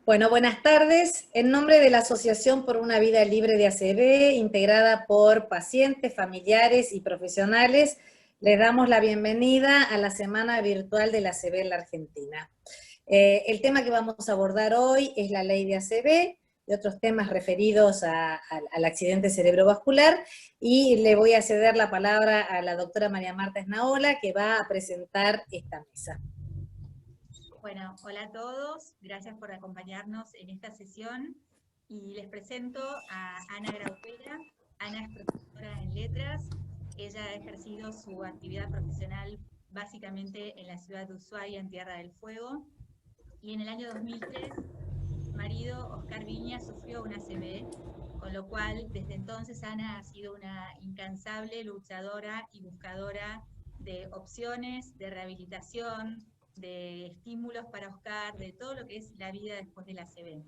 Bueno, buenas tardes. En nombre de la Asociación por una Vida Libre de ACV, integrada por pacientes, familiares y profesionales, les damos la bienvenida a la Semana Virtual de la ACV en la Argentina. El tema que vamos a abordar hoy es la ley de ACV y otros temas referidos al accidente cerebrovascular, y le voy a ceder la palabra a la doctora María Marta Esnaola, que va a presentar esta mesa. Bueno, hola a todos, gracias por acompañarnos en esta sesión y les presento a Ana Graupera. Ana es profesora en letras, ella ha ejercido su actividad profesional básicamente en la ciudad de Ushuaia, en Tierra del Fuego, y en el año 2003 su marido, Oscar Viña, sufrió una ACV, con lo cual desde entonces Ana ha sido una incansable luchadora y buscadora de opciones, de rehabilitación, de estímulos para Oscar, de todo lo que es la vida después de la ACV.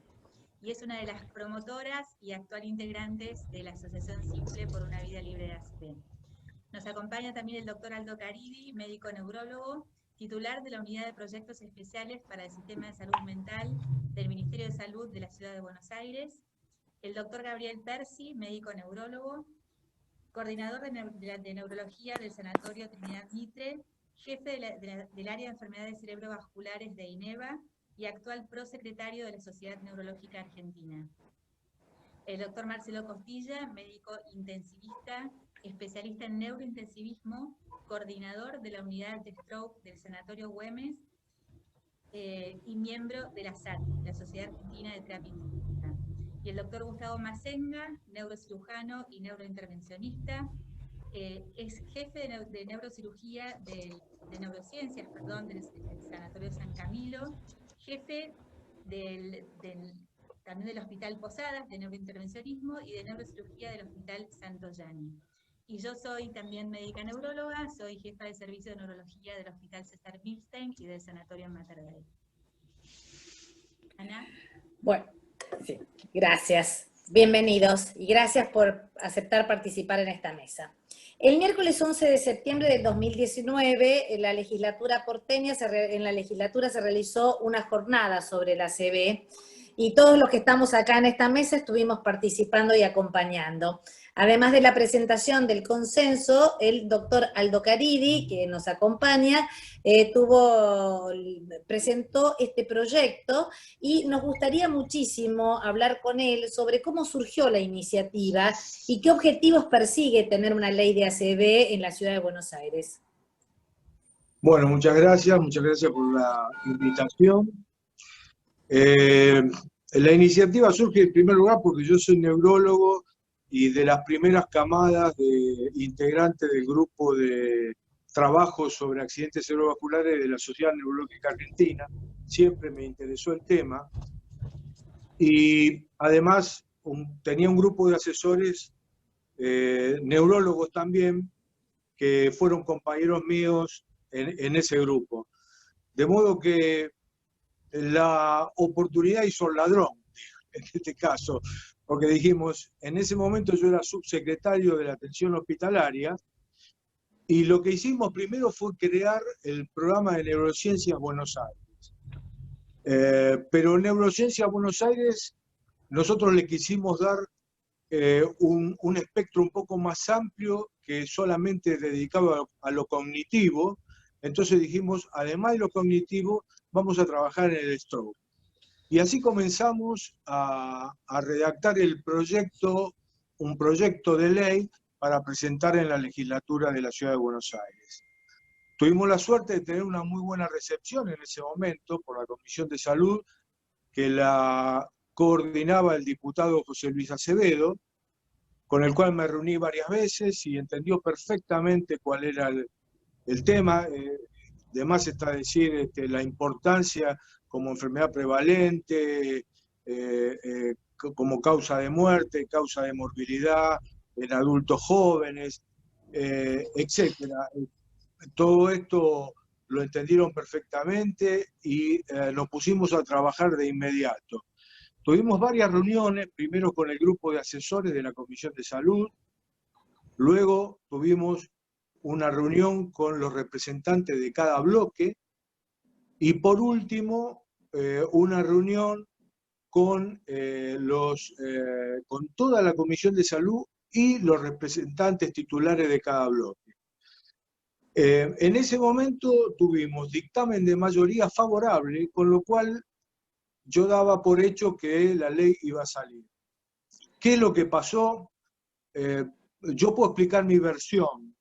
Y es una de las promotoras y actual integrantes de la Asociación Simple por una Vida Libre de ACV. Nos acompaña también el doctor Aldo Caridi, médico neurólogo, titular de la Unidad de Proyectos Especiales para el Sistema de Salud Mental del Ministerio de Salud de la Ciudad de Buenos Aires, el doctor Gabriel Percy, médico neurólogo, coordinador de neurología del Sanatorio Trinidad Mitre, jefe del área de enfermedades cerebrovasculares de INEVA y actual prosecretario de la Sociedad Neurológica Argentina. El doctor Marcelo Costilla, médico intensivista, especialista en neurointensivismo, coordinador de la unidad de stroke del Sanatorio Güemes y miembro de la SAT, la Sociedad Argentina de Terapia Intensivista. Y el doctor Gustavo Mazenga, neurocirujano y neurointervencionista, es jefe de neurocirugía, de neurociencias, perdón, del Sanatorio San Camilo, jefe también del Hospital Posadas, de neurointervencionismo, y de neurocirugía del Hospital Santoyani. Y yo soy también médica neuróloga, soy jefa de servicio de neurología del Hospital César Milstein y del Sanatorio Mater Dei. Ana. Bueno, sí, gracias. Bienvenidos y gracias por aceptar participar en esta mesa. El miércoles 11 de septiembre del 2019, en la legislatura porteña, en la legislatura se realizó una jornada sobre la ACV, y todos los que estamos acá en esta mesa estuvimos participando y acompañando. Además de la presentación del consenso, el doctor Aldo Caridi, que nos acompaña, presentó este proyecto, y nos gustaría muchísimo hablar con él sobre cómo surgió la iniciativa y qué objetivos persigue tener una ley de ACV en la ciudad de Buenos Aires. Bueno, muchas gracias por la invitación. La iniciativa surge en primer lugar porque yo soy neurólogo y de las primeras camadas de integrantes del grupo de trabajo sobre accidentes cerebrovasculares de la Sociedad Neurológica Argentina. Siempre me interesó el tema y además tenía un grupo de asesores, neurólogos también, que fueron compañeros míos en ese grupo. De modo que la oportunidad hizo el ladrón, en este caso, porque dijimos, en ese momento yo era subsecretario de la atención hospitalaria, y lo que hicimos primero fue crear el programa de Neurociencia Buenos Aires. Pero Neurociencia Buenos Aires, nosotros le quisimos dar un espectro un poco más amplio que solamente dedicado a lo cognitivo. Entonces dijimos, además de lo cognitivo, vamos a trabajar en el stroke. Y así comenzamos a redactar el proyecto, un proyecto de ley para presentar en la legislatura de la Ciudad de Buenos Aires. Tuvimos la suerte de tener una muy buena recepción en ese momento por la Comisión de Salud, que la coordinaba el diputado José Luis Acevedo, con el cual me reuní varias veces y entendió perfectamente cuál era el tema. Además está decir la importancia como enfermedad prevalente, como causa de muerte, causa de morbilidad en adultos jóvenes, etc. Todo esto lo entendieron perfectamente y nos pusimos a trabajar de inmediato. Tuvimos varias reuniones, primero con el grupo de asesores de la Comisión de Salud, luego tuvimos una reunión con los representantes de cada bloque, y por último una reunión con toda la Comisión de Salud y los representantes titulares de cada bloque. En ese momento tuvimos dictamen de mayoría favorable, con lo cual yo daba por hecho que la ley iba a salir. ¿Qué es lo que pasó? Yo puedo explicar mi versión,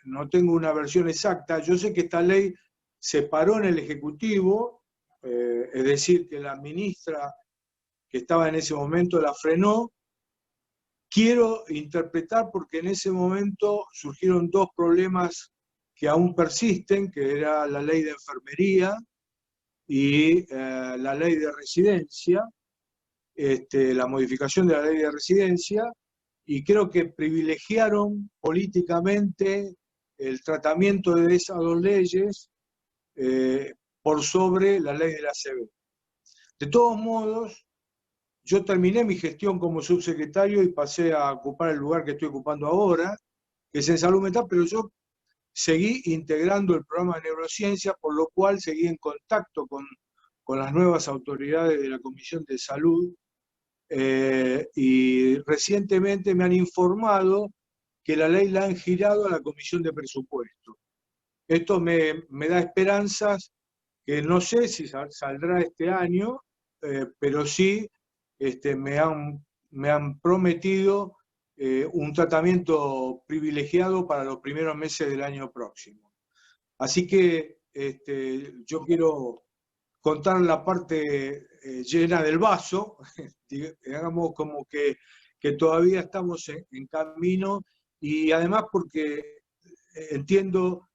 no tengo una versión exacta. Yo sé que esta ley se paró en el Ejecutivo, es decir, que la ministra que estaba en ese momento la frenó. Quiero interpretar porque en ese momento surgieron dos problemas que aún persisten, que era la ley de enfermería y la ley de residencia, la modificación de la ley de residencia, y creo que privilegiaron políticamente el tratamiento de esas dos leyes por sobre la ley de la ACB. De todos modos, yo terminé mi gestión como subsecretario y pasé a ocupar el lugar que estoy ocupando ahora, que es en salud mental, pero yo seguí integrando el programa de neurociencia, por lo cual seguí en contacto con las nuevas autoridades de la Comisión de Salud, y recientemente me han informado que la ley la han girado a la Comisión de Presupuesto. Esto me da esperanzas que no sé si saldrá este año, pero sí me han prometido un tratamiento privilegiado para los primeros meses del año próximo. Así que yo quiero contar la parte llena del vaso, digamos como que todavía estamos en camino, y además porque entiendo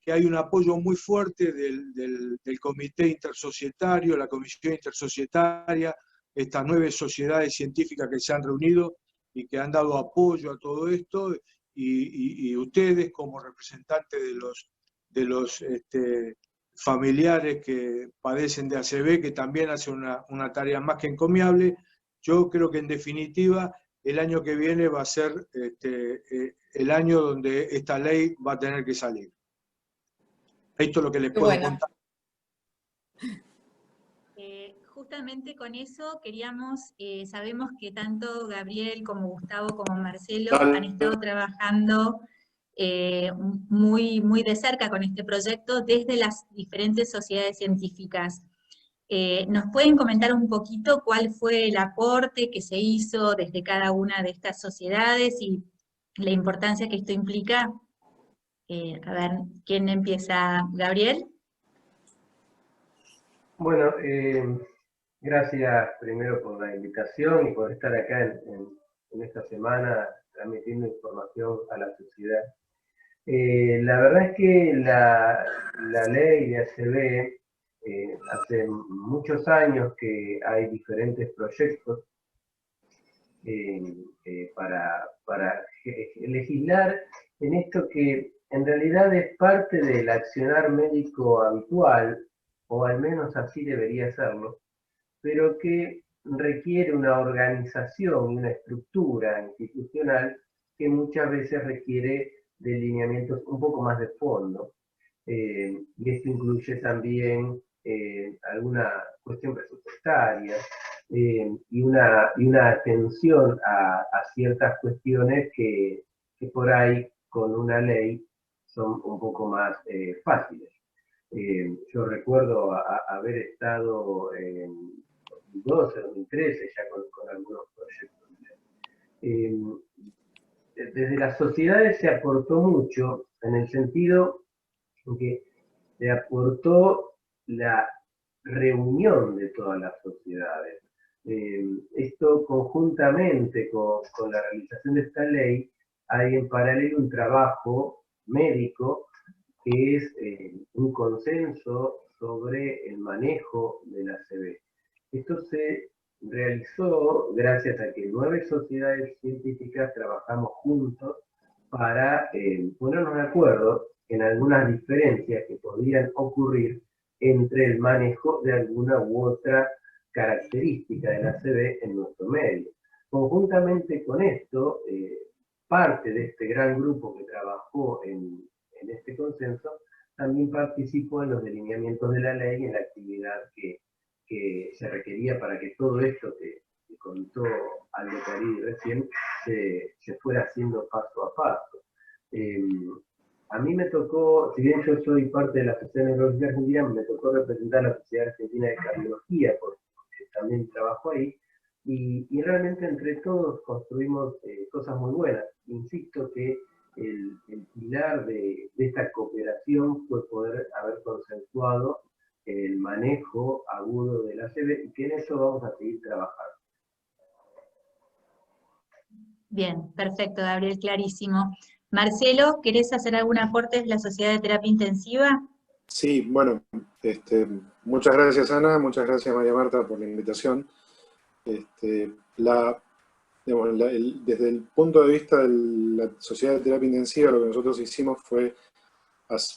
que hay un apoyo muy fuerte del Comité Intersocietario, la Comisión Intersocietaria, estas 9 sociedades científicas que se han reunido y que han dado apoyo a todo esto, y ustedes como representantes de los familiares que padecen de ACV, que también hacen una tarea más que encomiable. Yo creo que en definitiva el año que viene va a ser el año donde esta ley va a tener que salir. Esto es lo que les puedo contar. Justamente con eso queríamos, sabemos que tanto Gabriel como Gustavo como Marcelo han estado trabajando muy, muy de cerca con este proyecto desde las diferentes sociedades científicas. ¿Nos pueden comentar un poquito cuál fue el aporte que se hizo desde cada una de estas sociedades y la importancia que esto implica? A ver, ¿quién empieza? ¿Gabriel? Bueno, gracias primero por la invitación y por estar acá en esta semana transmitiendo información a la sociedad. La verdad es que la ley de ACV, hace muchos años que hay diferentes proyectos para legislar en esto que en realidad es parte del accionar médico habitual, o al menos así debería serlo, pero que requiere una organización y una estructura institucional que muchas veces requiere de lineamientos un poco más de fondo. Y esto incluye también alguna cuestión presupuestaria y una atención a ciertas cuestiones que por ahí con una ley son un poco más fáciles. Yo recuerdo haber estado en 2012, 2013 ya con algunos proyectos. Desde las sociedades se aportó mucho en el sentido que se aportó la reunión de todas las sociedades. Esto conjuntamente con la realización de esta ley, hay en paralelo un trabajo médico que es un consenso sobre el manejo del ACV. Esto se realizó gracias a que 9 sociedades científicas trabajamos juntos para ponernos de acuerdo en algunas diferencias que podrían ocurrir entre el manejo de alguna u otra característica del ACV en nuestro medio. Conjuntamente con esto, parte de este gran grupo que trabajó en este consenso también participó en los delineamientos de la ley y en la actividad que que se requería para que todo esto que contó Aldo Caridi recién se fuera haciendo paso a paso. A mí me tocó, si bien yo soy parte de la Sociedad de Neurología Argentina, me tocó representar a la Sociedad Argentina de Cardiología, porque también trabajo ahí, y realmente entre todos construimos cosas muy buenas. Insisto que el pilar de esta cooperación fue poder haber consensuado el manejo agudo del ACV, y que en eso vamos a seguir trabajando. Bien, perfecto, Gabriel, clarísimo. Marcelo, ¿querés hacer algún aporte de la Sociedad de Terapia Intensiva? Sí, bueno, muchas gracias Ana, muchas gracias María Marta por la invitación. Desde el punto de vista de la Sociedad de Terapia Intensiva, lo que nosotros hicimos fue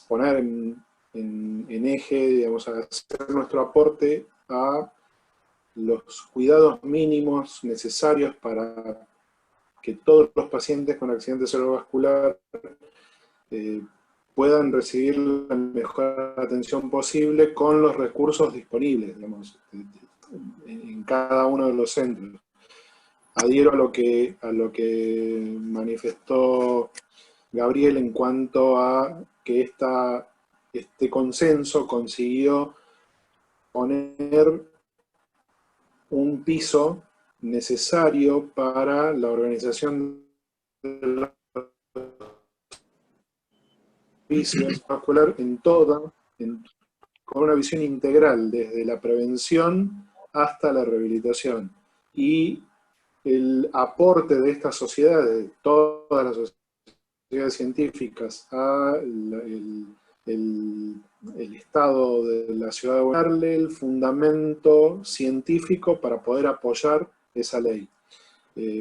poner en eje, digamos, hacer nuestro aporte a los cuidados mínimos necesarios para que todos los pacientes con accidente cerebrovascular puedan recibir la mejor atención posible con los recursos disponibles, digamos, en cada uno de los centros. Adhiero a lo que manifestó Gabriel en cuanto a que este consenso consiguió poner un piso necesario para la organización de los servicios vascular con una visión integral, desde la prevención hasta la rehabilitación. Y el aporte de estas sociedades, de todas las sociedades científicas, a el Estado de la ciudad de Buenos Aires, darle el fundamento científico para poder apoyar esa ley.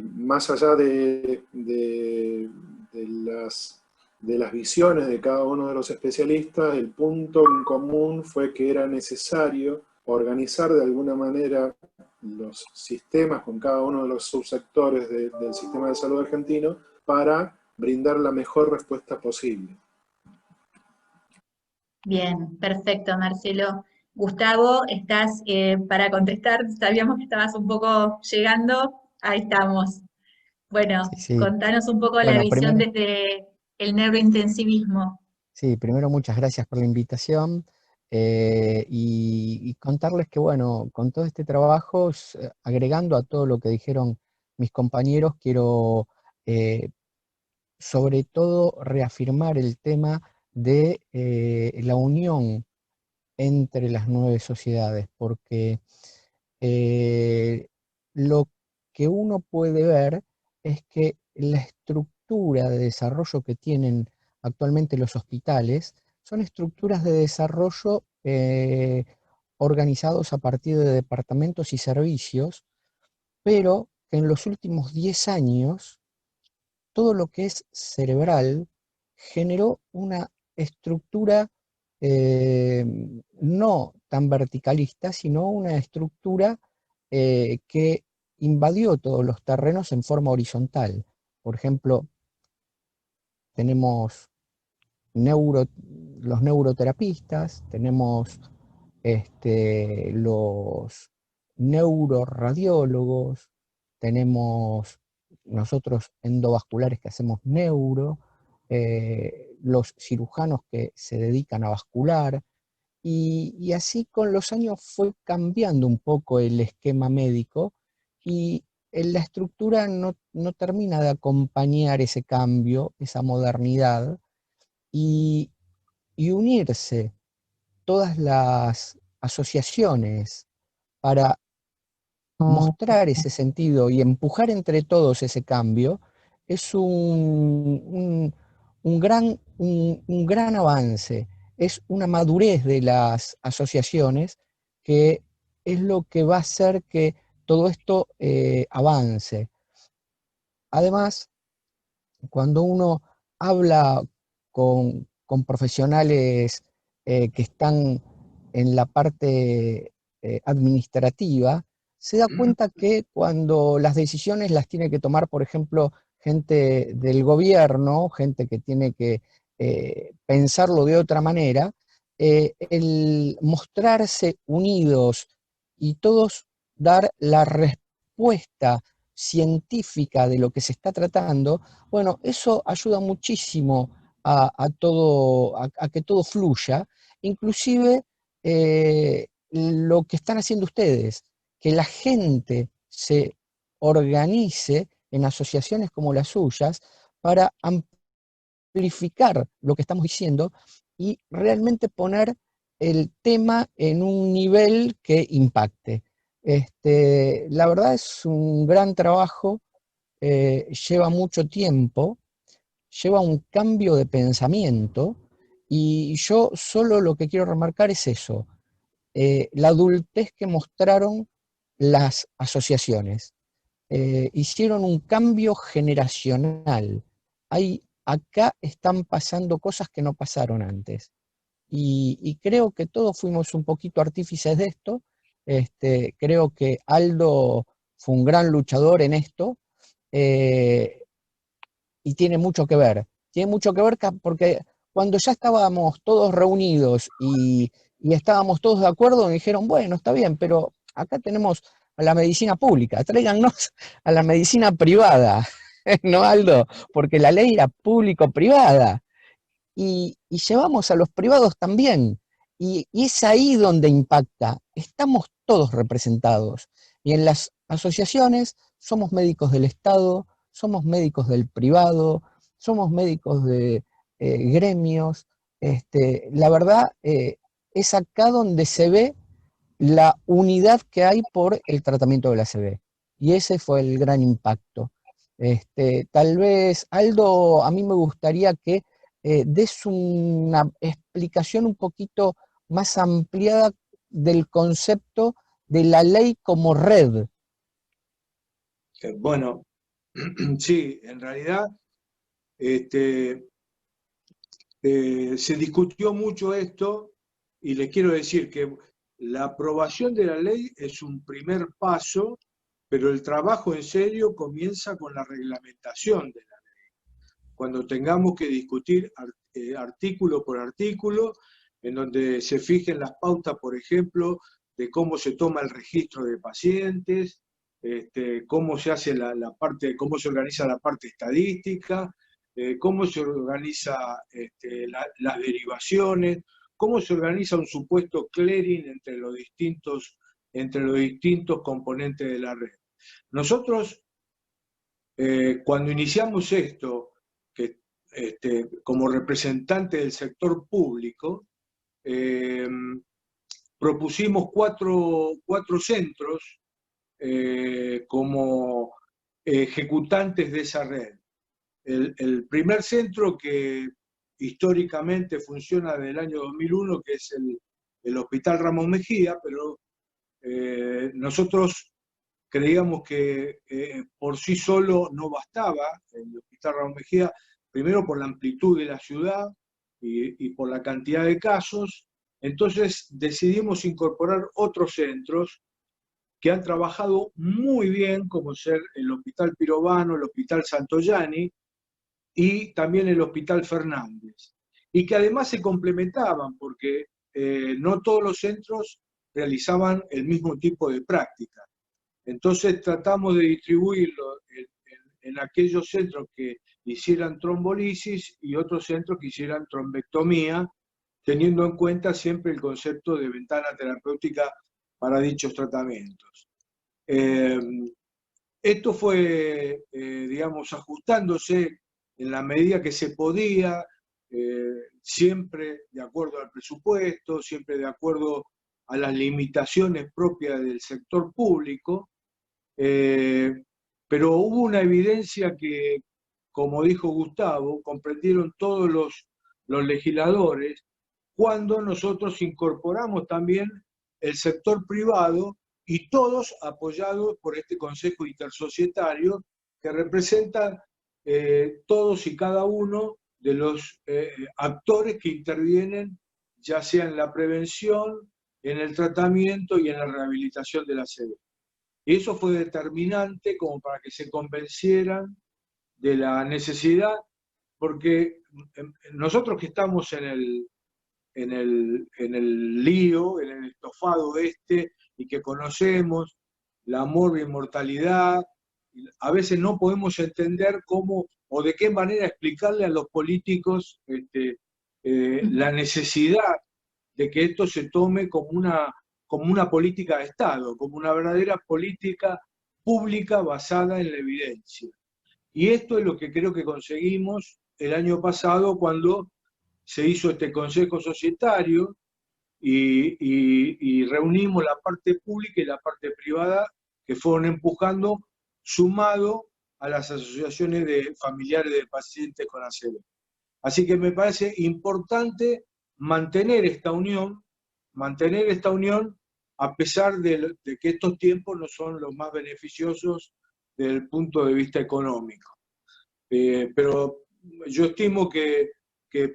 Más allá de las visiones de cada uno de los especialistas, el punto en común fue que era necesario organizar de alguna manera los sistemas con cada uno de los subsectores del sistema de salud argentino para brindar la mejor respuesta posible. Bien, perfecto, Marcelo. Gustavo, ¿estás para contestar? Sabíamos que estabas un poco llegando. Ahí estamos. Bueno, Sí. contanos un poco la Bueno, visión primero, desde el neurointensivismo. sí, primero muchas gracias por la invitación y contarles que, bueno, con todo este trabajo, agregando a todo lo que dijeron mis compañeros, quiero sobre todo reafirmar el tema de la unión entre las 9 sociedades, porque lo que uno puede ver es que la estructura de desarrollo que tienen actualmente los hospitales son estructuras de desarrollo organizados a partir de departamentos y servicios, pero que en los últimos 10 años todo lo que es cerebral generó una estructura no tan verticalista, sino una estructura que invadió todos los terrenos en forma horizontal. Por ejemplo, tenemos los neuroterapistas, tenemos los neuroradiólogos, tenemos nosotros endovasculares que hacemos neuro, los cirujanos que se dedican a vascular, y así con los años fue cambiando un poco el esquema médico, y la estructura no termina de acompañar ese cambio, esa modernidad, y unirse todas las asociaciones para mostrar ese sentido y empujar entre todos ese cambio, es un gran avance, es una madurez de las asociaciones que es lo que va a hacer que todo esto avance. Además, cuando uno habla con profesionales que están en la parte administrativa, se da cuenta que cuando las decisiones las tiene que tomar, por ejemplo, gente del gobierno, gente que tiene que pensarlo de otra manera, el mostrarse unidos y todos dar la respuesta científica de lo que se está tratando, bueno, eso ayuda muchísimo a que todo fluya, inclusive lo que están haciendo ustedes, que la gente se organice en asociaciones como las suyas para amplificar lo que estamos diciendo y realmente poner el tema en un nivel que impacte. La verdad es un gran trabajo, lleva mucho tiempo, lleva un cambio de pensamiento, y yo solo lo que quiero remarcar es eso, la adultez que mostraron las asociaciones. Hicieron un cambio generacional. Acá están pasando cosas que no pasaron antes. Y creo que todos fuimos un poquito artífices de esto. Creo que Aldo fue un gran luchador en esto, eh, y tiene mucho que ver. Tiene mucho que ver porque cuando ya estábamos todos reunidos y estábamos todos de acuerdo, me dijeron, bueno, está bien, pero acá tenemos a la medicina pública, tráiganos a la medicina privada, ¿no, Aldo? Porque la ley era público-privada. Y llevamos a los privados también. Y es ahí donde impacta. Estamos todos representados. Y en las asociaciones somos médicos del Estado, somos médicos del privado, somos médicos de gremios. La verdad, es acá donde se ve la unidad que hay por el tratamiento de la ACV. Y ese fue el gran impacto. Tal vez, Aldo, a mí me gustaría que des una explicación un poquito más ampliada del concepto de la ley como red. Bueno, sí, en realidad se discutió mucho esto, y les quiero decir que la aprobación de la ley es un primer paso, pero el trabajo en serio comienza con la reglamentación de la ley. Cuando tengamos que discutir artículo por artículo, en donde se fijen las pautas, por ejemplo, de cómo se toma el registro de pacientes, cómo se hace cómo se organiza la parte estadística, cómo se organiza las derivaciones, cómo se organiza un supuesto clearing entre los distintos componentes de la red. Nosotros, cuando iniciamos esto, como representante del sector público, propusimos cuatro centros como ejecutantes de esa red. El primer centro, que históricamente funciona desde el año 2001, que es el Hospital Ramos Mejía, pero nosotros creíamos que por sí solo no bastaba el Hospital Ramos Mejía, primero por la amplitud de la ciudad y por la cantidad de casos. Entonces decidimos incorporar otros centros que han trabajado muy bien, como ser el Hospital Pirovano, el Hospital Santoyani y también el Hospital Fernández. Y que además se complementaban, porque no todos los centros realizaban el mismo tipo de práctica. Entonces tratamos de distribuirlo en aquellos centros que hicieran trombolisis y otros centros que hicieran trombectomía, teniendo en cuenta siempre el concepto de ventana terapéutica para dichos tratamientos. Esto fue, digamos, ajustándose en la medida que se podía, siempre de acuerdo al presupuesto, siempre de acuerdo a las limitaciones propias del sector público, pero hubo una evidencia que, como dijo Gustavo, comprendieron todos los legisladores cuando nosotros incorporamos también el sector privado, y todos apoyados por este Consejo Intersocietario que representa todos y cada uno de los actores que intervienen, ya sea en la prevención, en el tratamiento y en la rehabilitación de la ACV. Y eso fue determinante como para que se convencieran de la necesidad, porque nosotros que estamos en el lío, en el estofado y que conocemos, la mortalidad. A veces no podemos entender cómo o de qué manera explicarle a los políticos la necesidad de que esto se tome como una política de Estado, como una verdadera política pública basada en la evidencia. Y esto es lo que creo que conseguimos el año pasado cuando se hizo este consejo societario y reunimos la parte pública y la parte privada que fueron empujando, sumado a las asociaciones de familiares de pacientes con ACV. Así que me parece importante mantener esta unión a pesar de que estos tiempos no son los más beneficiosos desde el punto de vista económico. Pero yo estimo que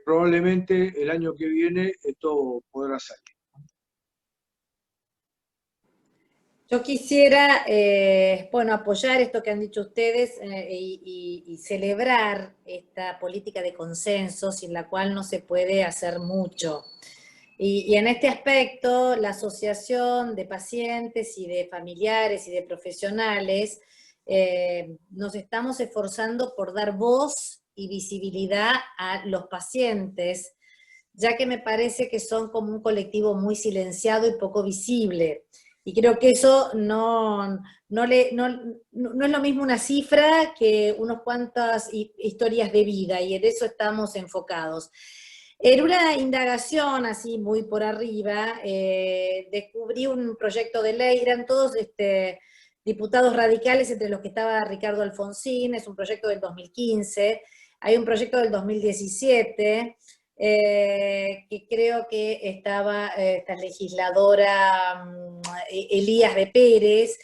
probablemente el año que viene esto podrá salir. Yo quisiera, apoyar esto que han dicho ustedes y celebrar esta política de consenso sin la cual no se puede hacer mucho. Y en este aspecto, la Asociación de Pacientes y de Familiares y de Profesionales nos estamos esforzando por dar voz y visibilidad a los pacientes, ya que me parece que son como un colectivo muy silenciado y poco visible. Y creo que eso no es lo mismo una cifra que unas cuantas historias de vida, y en eso estamos enfocados. En una indagación así muy por arriba, descubrí un proyecto de ley, eran todos diputados radicales, entre los que estaba Ricardo Alfonsín, es un proyecto del 2015, hay un proyecto del 2017, que creo que estaba esta legisladora Elías de Pérez,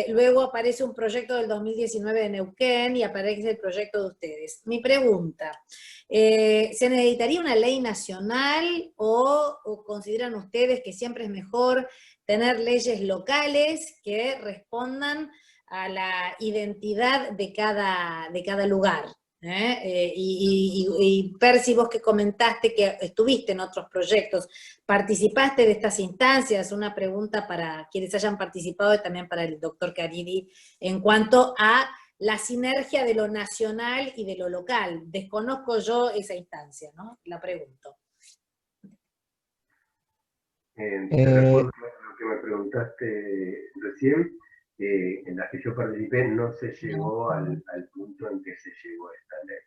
luego aparece un proyecto del 2019 de Neuquén y aparece el proyecto de ustedes. Mi pregunta, ¿se necesitaría una ley nacional o consideran ustedes que siempre es mejor tener leyes locales que respondan a la identidad de cada lugar? Y Percy, vos que comentaste que estuviste en otros proyectos, ¿participaste de estas instancias? Una pregunta para quienes hayan participado y también para el doctor Caridi, en cuanto a la sinergia de lo nacional y de lo local. Desconozco yo esa instancia, ¿no? La pregunto. Te recuerdo lo que me preguntaste recién. En la que yo participé no se llegó al punto en que se llegó a esta ley.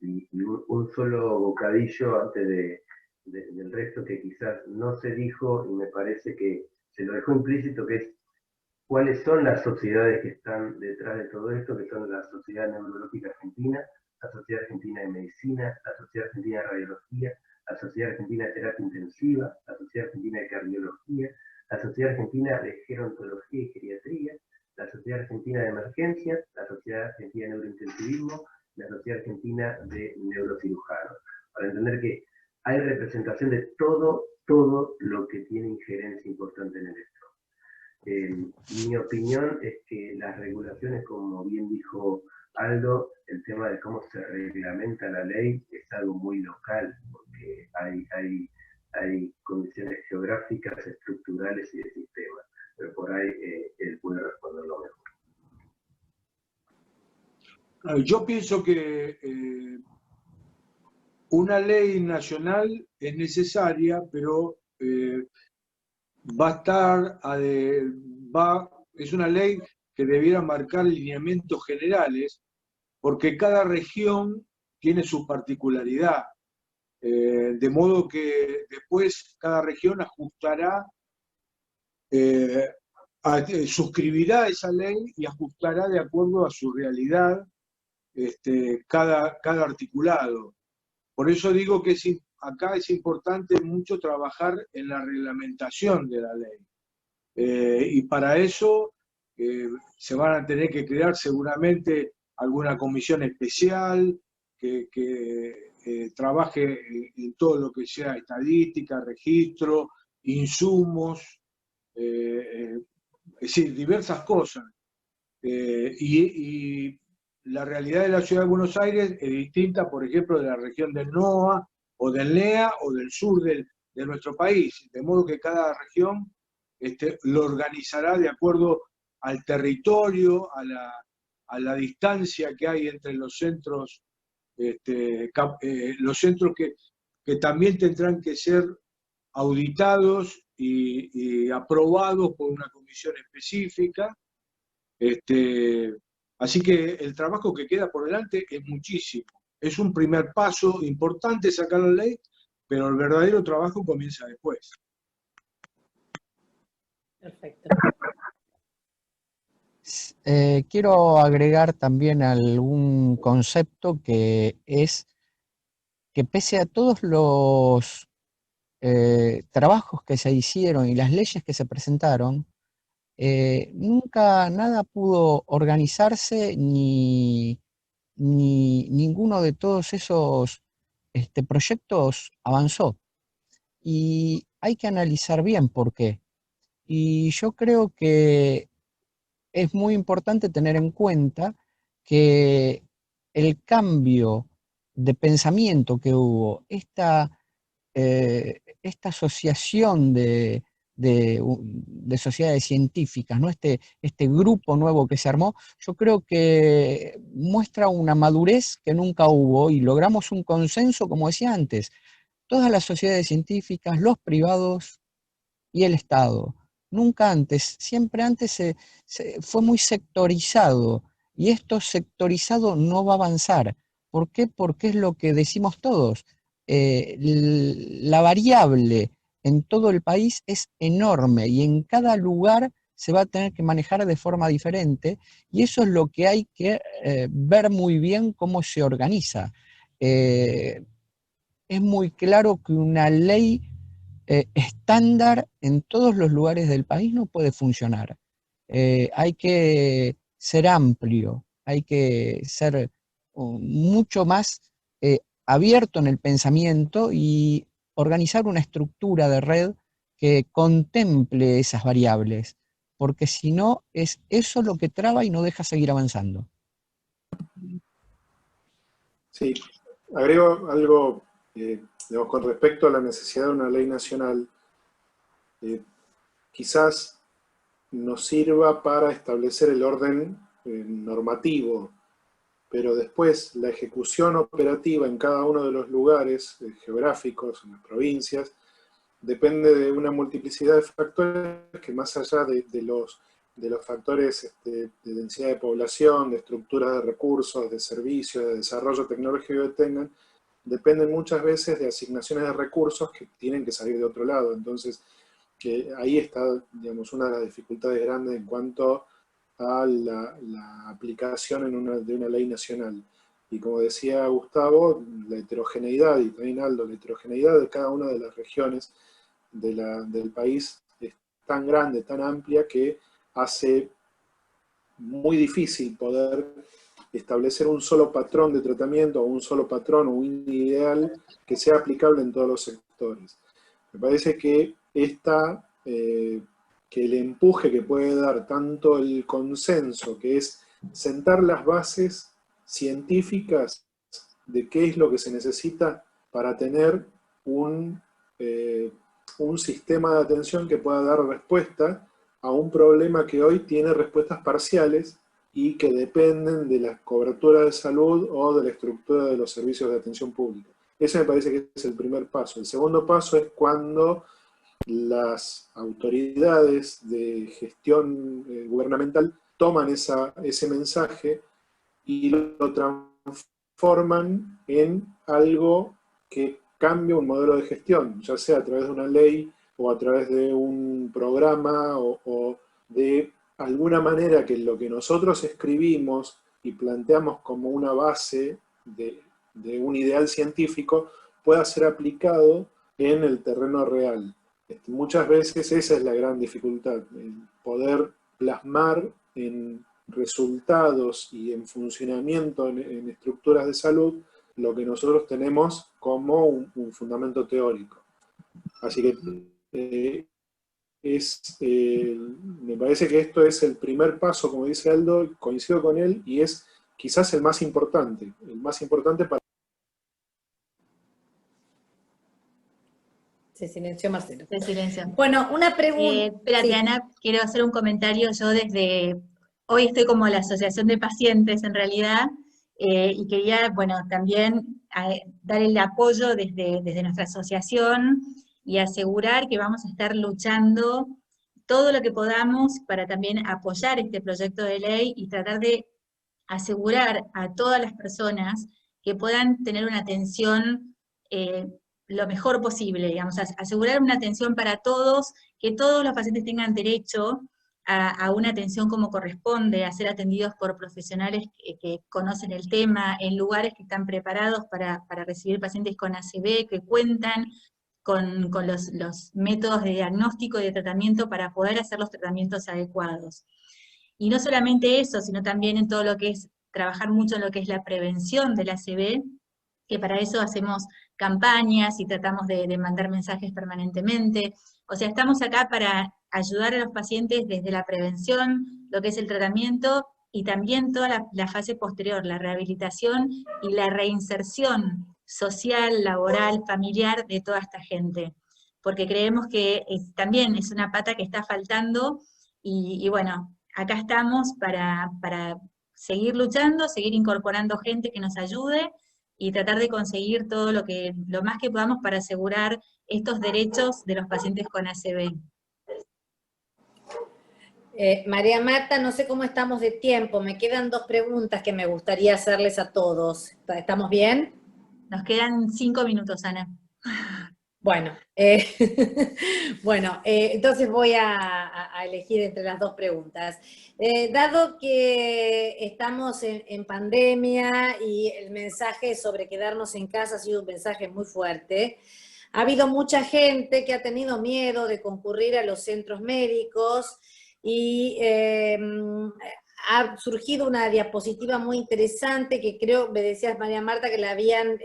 Y un solo bocadillo antes del resto que quizás no se dijo, y me parece que se lo dejó implícito, que es cuáles son las sociedades que están detrás de todo esto, que son la Sociedad Neurológica Argentina, la Sociedad Argentina de Medicina, la Sociedad Argentina de Radiología, la Sociedad Argentina de Terapia Intensiva, la Sociedad Argentina de Cardiología, la Sociedad Argentina de Gerontología y Geriatría, la Sociedad Argentina de Emergencias, la Sociedad Argentina de Neurointensivismo, la Sociedad Argentina de Neurocirujanos. Para entender que hay representación de todo lo que tiene injerencia importante en el esto. Mi opinión es que las regulaciones, como bien dijo Aldo, el tema de cómo se reglamenta la ley es algo muy local, porque hay condiciones geográficas, estructurales y de sistema, pero por ahí él puede responderlo mejor. Yo pienso que una ley nacional es necesaria, pero es una ley que debiera marcar lineamientos generales, porque cada región tiene su particularidad. De modo que después cada región ajustará, suscribirá esa ley y ajustará de acuerdo a su realidad cada articulado. Por eso digo que acá es importante mucho trabajar en la reglamentación de la ley. Y para eso se van a tener que crear seguramente alguna comisión especial que trabaje en todo lo que sea estadística, registro, insumos, es decir, diversas cosas. Y la realidad de la ciudad de Buenos Aires es distinta, por ejemplo, de la región del NOA, o del NEA, o del sur de nuestro país. De modo que cada región lo organizará de acuerdo al territorio, a la distancia que hay entre los centros, los centros que también tendrán que ser auditados y aprobados por una comisión específica. Así que el trabajo que queda por delante es muchísimo. Es un primer paso importante sacar la ley, pero el verdadero trabajo comienza después. Perfecto. Quiero agregar también algún concepto que es que pese a todos los trabajos que se hicieron y las leyes que se presentaron, nunca nada pudo organizarse ni ninguno de todos esos proyectos avanzó. Y hay que analizar bien por qué. Y yo creo que es muy importante tener en cuenta que el cambio de pensamiento que hubo, esta asociación de sociedades científicas, ¿no? Este grupo nuevo que se armó, yo creo que muestra una madurez que nunca hubo y logramos un consenso, como decía antes, todas las sociedades científicas, los privados y el Estado. Nunca antes, siempre antes fue muy sectorizado y esto sectorizado no va a avanzar. ¿Por qué? Porque es lo que decimos todos. La variable en todo el país es enorme y en cada lugar se va a tener que manejar de forma diferente y eso es lo que hay que ver muy bien cómo se organiza. Es muy claro que una ley estándar en todos los lugares del país no puede funcionar. Hay que ser amplio, hay que ser mucho más abierto en el pensamiento y organizar una estructura de red que contemple esas variables, porque si no, es eso lo que traba y no deja seguir avanzando. Sí, agrego algo, digamos, con respecto a la necesidad de una ley nacional. Quizás nos sirva para establecer el orden normativo, pero después la ejecución operativa en cada uno de los lugares geográficos, en las provincias, depende de una multiplicidad de factores que más allá de los factores de densidad de población, de estructuras de recursos, de servicios, de desarrollo tecnológico que tengan, dependen muchas veces de asignaciones de recursos que tienen que salir de otro lado. Entonces, ahí está, digamos, una de las dificultades grandes en cuanto a la aplicación de una ley nacional. Y como decía Gustavo, la heterogeneidad, y también Aldo, la heterogeneidad de cada una de las regiones del país es tan grande, tan amplia, que hace muy difícil poder establecer un solo patrón de tratamiento, o un solo patrón, o un ideal que sea aplicable en todos los sectores. Me parece que que el empuje que puede dar tanto el consenso, que es sentar las bases científicas de qué es lo que se necesita para tener un sistema de atención que pueda dar respuesta a un problema que hoy tiene respuestas parciales y que dependen de la cobertura de salud o de la estructura de los servicios de atención pública. Ese me parece que es el primer paso. El segundo paso es cuando las autoridades de gestión gubernamental toman ese mensaje y lo transforman en algo que cambia un modelo de gestión, ya sea a través de una ley o a través de un programa o de alguna manera que lo que nosotros escribimos y planteamos como una base de un ideal científico pueda ser aplicado en el terreno real. Muchas veces esa es la gran dificultad, el poder plasmar en resultados y en funcionamiento en estructuras de salud lo que nosotros tenemos como un fundamento teórico. Así que me parece que esto es el primer paso, como dice Aldo, coincido con él, y es quizás el más importante para... Se silenció Marcelo. De silencio. Bueno, una pregunta. Espérate, Sí. Ana, quiero hacer un comentario. Yo hoy estoy como la asociación de pacientes en realidad, y quería, bueno, también dar el apoyo desde nuestra asociación y asegurar que vamos a estar luchando todo lo que podamos para también apoyar este proyecto de ley y tratar de asegurar a todas las personas que puedan tener una atención lo mejor posible, digamos, asegurar una atención para todos, que todos los pacientes tengan derecho a una atención como corresponde, a ser atendidos por profesionales que conocen el tema, en lugares que están preparados para recibir pacientes con ACV, que cuentan con los métodos de diagnóstico y de tratamiento para poder hacer los tratamientos adecuados. Y no solamente eso, sino también en todo lo que es, trabajar mucho en lo que es la prevención del ACV, que para eso hacemos campañas y tratamos de mandar mensajes permanentemente. O sea, estamos acá para ayudar a los pacientes desde la prevención, lo que es el tratamiento, y también toda la fase posterior, la rehabilitación y la reinserción social, laboral, familiar de toda esta gente. Porque creemos que también es una pata que está faltando, y bueno, acá estamos para seguir luchando, seguir incorporando gente que nos ayude, y tratar de conseguir todo lo más que podamos para asegurar estos derechos de los pacientes con ACV. María Marta, no sé cómo estamos de tiempo, me quedan 2 preguntas que me gustaría hacerles a todos. ¿Estamos bien? Nos quedan 5 minutos, Ana. Bueno, entonces voy a elegir entre las 2 preguntas. Dado que estamos en pandemia y el mensaje sobre quedarnos en casa ha sido un mensaje muy fuerte, ha habido mucha gente que ha tenido miedo de concurrir a los centros médicos y ha surgido una diapositiva muy interesante que creo, me decías María Marta, que la habían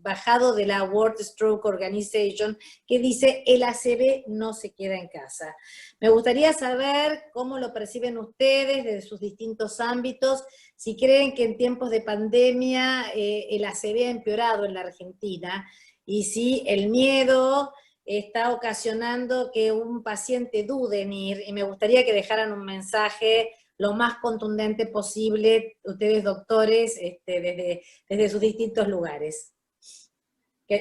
bajado de la World Stroke Organization, que dice, el ACV no se queda en casa. Me gustaría saber cómo lo perciben ustedes desde sus distintos ámbitos, si creen que en tiempos de pandemia el ACV ha empeorado en la Argentina, y si el miedo está ocasionando que un paciente dude en ir, y me gustaría que dejaran un mensaje lo más contundente posible, ustedes doctores, desde sus distintos lugares.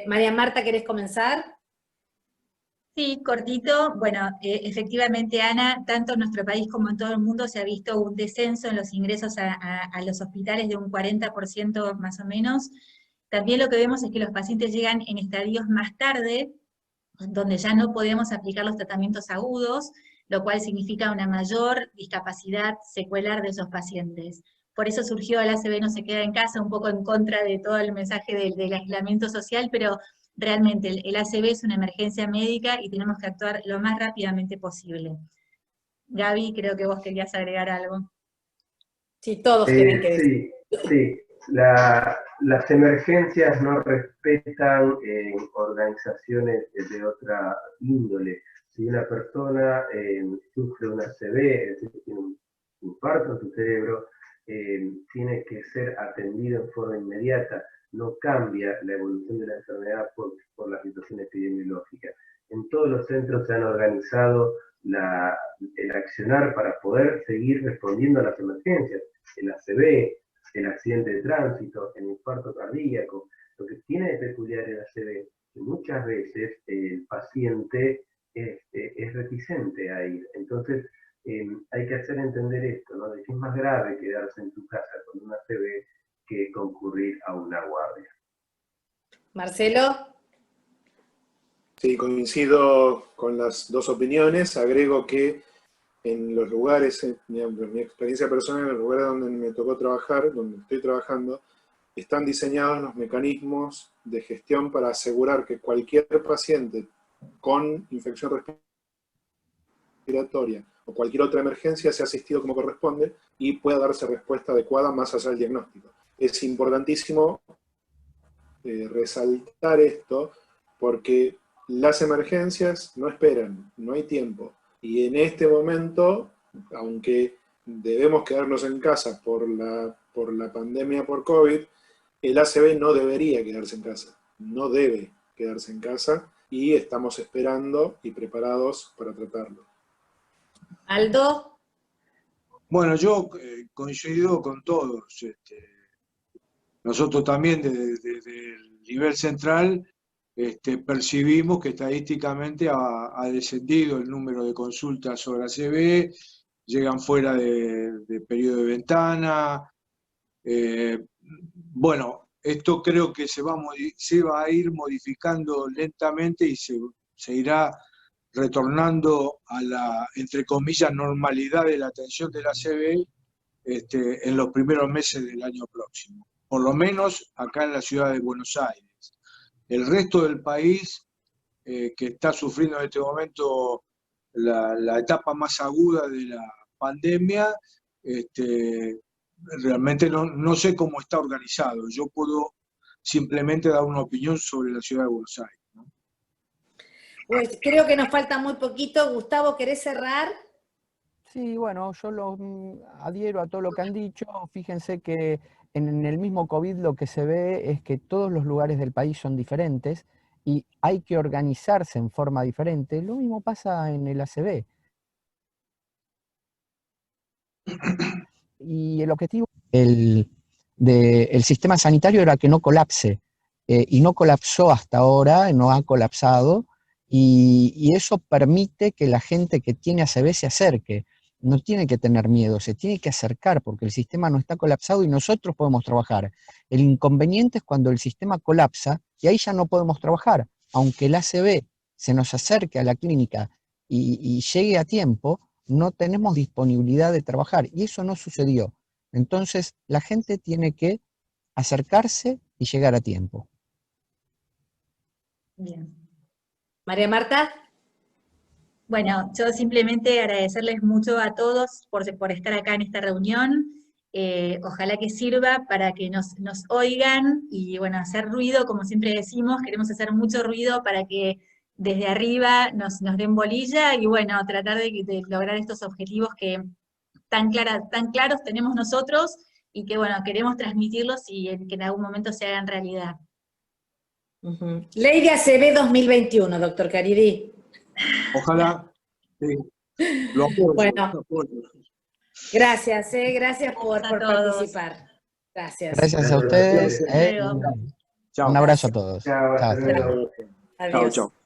María Marta, ¿querés comenzar? Sí, cortito. Bueno, efectivamente, Ana, tanto en nuestro país como en todo el mundo se ha visto un descenso en los ingresos a los hospitales de un 40% más o menos. También lo que vemos es que los pacientes llegan en estadios más tarde, donde ya no podemos aplicar los tratamientos agudos, lo cual significa una mayor discapacidad secuelar de esos pacientes. Por eso surgió el ACV no se queda en casa, un poco en contra de todo el mensaje del aislamiento social, pero realmente el ACV es una emergencia médica y tenemos que actuar lo más rápidamente posible. Gaby, creo que vos querías agregar algo. Sí, todos tienen que decir. Sí. Las emergencias no respetan organizaciones de otra índole. Si una persona sufre una ACV, es decir, tiene un infarto en su cerebro, tiene que ser atendido en forma inmediata. No cambia la evolución de la enfermedad por la situación epidemiológica. En todos los centros se han organizado el accionar para poder seguir respondiendo a las emergencias. El ACV, el accidente de tránsito, el infarto cardíaco. Lo que tiene de peculiar el ACV, que muchas veces el paciente es reticente a ir. Entonces, hay que hacer entender esto, ¿no? De que es más grave quedarse en tu casa con un ACV que concurrir a una guardia. Marcelo. Sí, coincido con las 2 opiniones. Agrego que en los lugares, mi experiencia personal, en los lugares donde me tocó trabajar, donde estoy trabajando, están diseñados los mecanismos de gestión para asegurar que cualquier paciente con infección respiratoria o cualquier otra emergencia sea asistido como corresponde y pueda darse respuesta adecuada más allá del diagnóstico. Es importantísimo resaltar esto porque las emergencias no esperan, no hay tiempo. Y en este momento, aunque debemos quedarnos en casa por la pandemia por COVID, el ACV no debería quedarse en casa, no debe quedarse en casa y estamos esperando y preparados para tratarlo. Aldo. Bueno, yo coincido con todos. Nosotros también desde el nivel central percibimos que estadísticamente ha descendido el número de consultas sobre ACV, llegan fuera de periodo de ventana. Bueno, esto creo que se va a ir modificando lentamente y se irá retornando a la, entre comillas, normalidad de la atención del ACV en los primeros meses del año próximo, por lo menos acá en la ciudad de Buenos Aires. El resto del país, que está sufriendo en este momento la etapa más aguda de la pandemia, realmente no sé cómo está organizado. Yo puedo simplemente dar una opinión sobre la ciudad de Buenos Aires, ¿no? Pues creo que nos falta muy poquito. Gustavo, ¿querés cerrar? Sí, bueno, yo adhiero a todo lo que han dicho. Fíjense que en el mismo COVID lo que se ve es que todos los lugares del país son diferentes y hay que organizarse en forma diferente. Lo mismo pasa en el ACV. Y el objetivo del sistema sanitario era que no colapse, y no colapsó hasta ahora, no ha colapsado, y eso permite que la gente que tiene ACV se acerque. No tiene que tener miedo, se tiene que acercar porque el sistema no está colapsado y nosotros podemos trabajar. El inconveniente es cuando el sistema colapsa y ahí ya no podemos trabajar. Aunque el ACV se nos acerque a la clínica y llegue a tiempo, no tenemos disponibilidad de trabajar y eso no sucedió. Entonces la gente tiene que acercarse y llegar a tiempo. Bien. María Marta. Bueno, yo simplemente agradecerles mucho a todos por estar acá en esta reunión. Ojalá que sirva para que nos oigan y bueno, hacer ruido, como siempre decimos, queremos hacer mucho ruido para que desde arriba nos den bolilla y bueno, tratar de lograr estos objetivos que tan claros tenemos nosotros y que bueno, queremos transmitirlos y que en algún momento se hagan realidad. Ley de ACV 2021, doctor Caridi. Ojalá. Sí. Lo apoyo, Bueno, lo apoyo. gracias por a todos. participar. Gracias. Gracias a ustedes. Hasta luego. Un abrazo a todos. Chao, hasta Chao, hasta luego. luego. Adiós. Chao, chao.